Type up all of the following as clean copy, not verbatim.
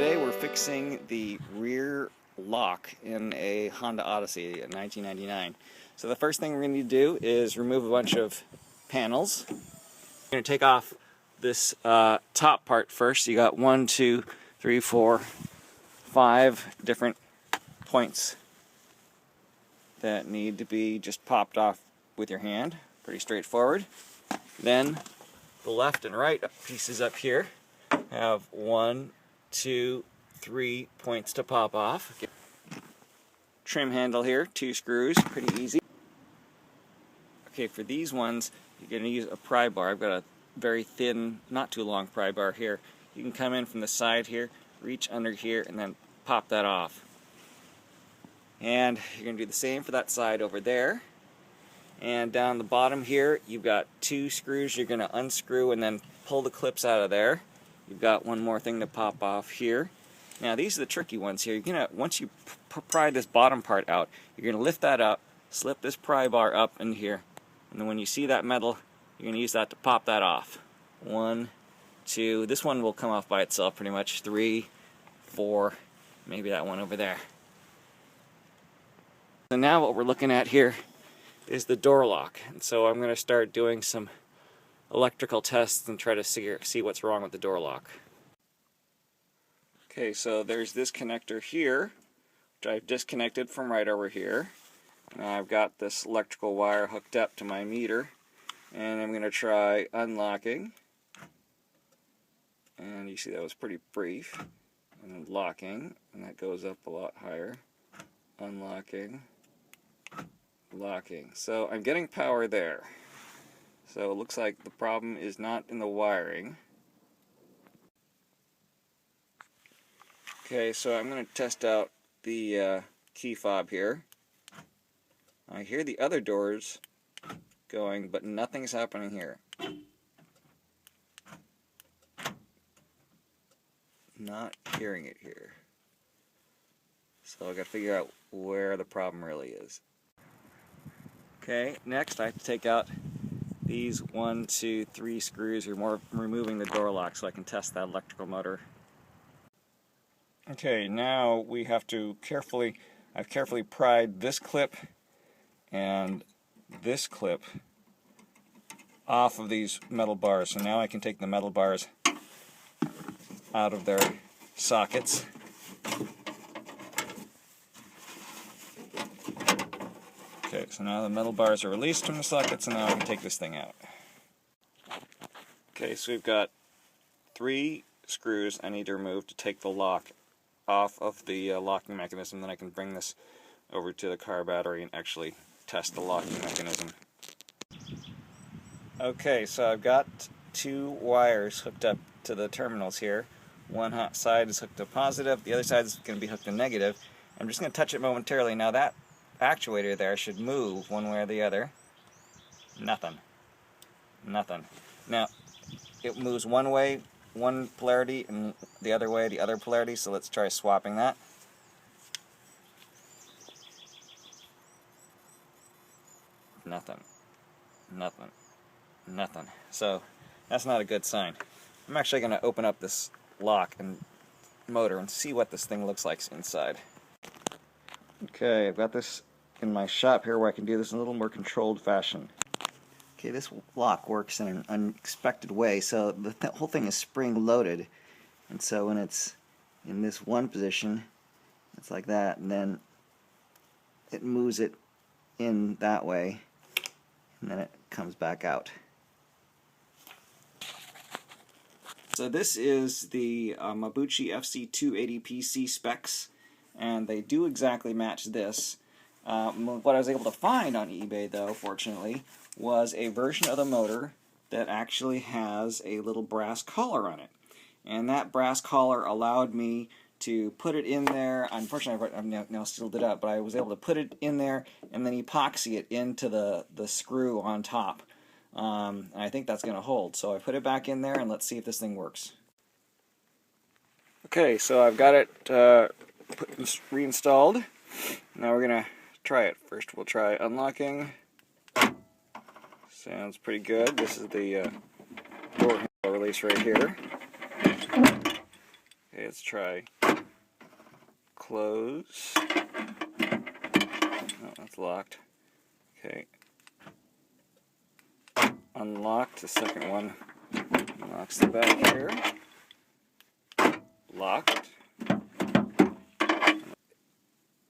Today we're fixing the rear lock in a Honda Odyssey in 1999. So the first thing we're going to do is remove a bunch of panels. We're going to take off this top part first. You got 1, 2, 3, 4, 5 different points that need to be just popped off with your hand. Pretty straightforward. Then the left and right pieces up here have 1, 2, 3 points to pop off. Trim handle here, 2 screws, pretty easy. Okay, for these ones, you're going to use a pry bar. I've got a very thin, not too long pry bar here. You can come in from the side here, reach under here, and then pop that off. And you're going to do the same for that side over there. And down the bottom here, you've got 2 screws you're going to unscrew and then pull the clips out of there. You've got one more thing to pop off here. Now these are the tricky ones here. You're gonna, once you pry this bottom part out, you're going to lift that up, slip this pry bar up in here, and then when you see that metal, you're going to use that to pop that off. 1, 2, this one will come off by itself pretty much. 3, 4, maybe that one over there. So now what we're looking at here is the door lock. And so I'm going to start doing some electrical tests and try to see what's wrong with the door lock. Okay, so there's this connector here, which I've disconnected from right over here. And I've got this electrical wire hooked up to my meter, and I'm going to try unlocking. And you see that was pretty brief. And then locking, and that goes up a lot higher. Unlocking. Locking. So I'm getting power there. So it looks like the problem is not in the wiring. Okay, so I'm going to test out the key fob here. I hear the other doors going, but nothing's happening here. Not hearing it here. So I've got to figure out where the problem really is. Okay, next I have to take out these 1, 2, 3 screws, removing the door lock so I can test that electrical motor. Okay, now we have to I've carefully pried this clip and this clip off of these metal bars. So now I can take the metal bars out of their sockets. Okay, so now the metal bars are released from the sockets, and now I can take this thing out. Okay, so we've got 3 screws I need to remove to take the lock off of the locking mechanism. Then I can bring this over to the car battery and actually test the locking mechanism. Okay, so I've got 2 wires hooked up to the terminals here. One side is hooked to positive, the other side is going to be hooked to negative. I'm just going to touch it momentarily. Now that actuator there should move one way or the other. Nothing. Nothing. Now, it moves one way, one polarity, and the other way, the other polarity, so let's try swapping that. Nothing. Nothing. Nothing. So, that's not a good sign. I'm actually going to open up this lock and motor and see what this thing looks like inside. Okay, I've got this in my shop here where I can do this in a little more controlled fashion. Okay, this lock works in an unexpected way. So the whole thing is spring loaded, and so when it's in this one position, it's like that, and then it moves it in that way, and then it comes back out. So this is the Mabuchi FC280PC specs, and they do exactly match this. What I was able to find on eBay, though, fortunately, was a version of the motor that actually has a little brass collar on it. And that brass collar allowed me to put it in there. Unfortunately, I've now sealed it up, but I was able to put it in there and then epoxy it into the screw on top. And I think that's going to hold. So I put it back in there, and let's see if this thing works. Okay, so I've got it reinstalled. Now we're going to try it. First we'll try unlocking. Sounds pretty good. This is the door handle release right here. Okay, so now the metal bars are released from the sockets, and now I can take this thing out. Okay, so I've got Okay, let's try close. Oh, that's locked. Okay. Unlocked. The second one unlocks the back here. Locked.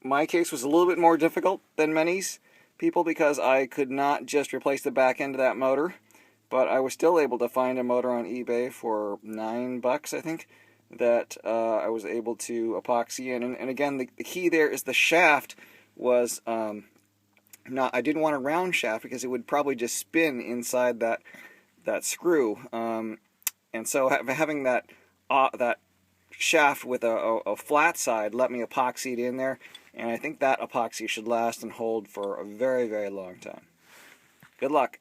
My case was a little bit more difficult than many's people because I could not just replace the back end of that motor, but I was still able to find a motor on eBay for $9, I think, that I was able to epoxy in. And again, the key there is the shaft was not. I didn't want a round shaft because it would probably just spin inside that screw. And so having that shaft with a flat side let me epoxy it in there, and I think that epoxy should last and hold for a very, very long time. Good luck.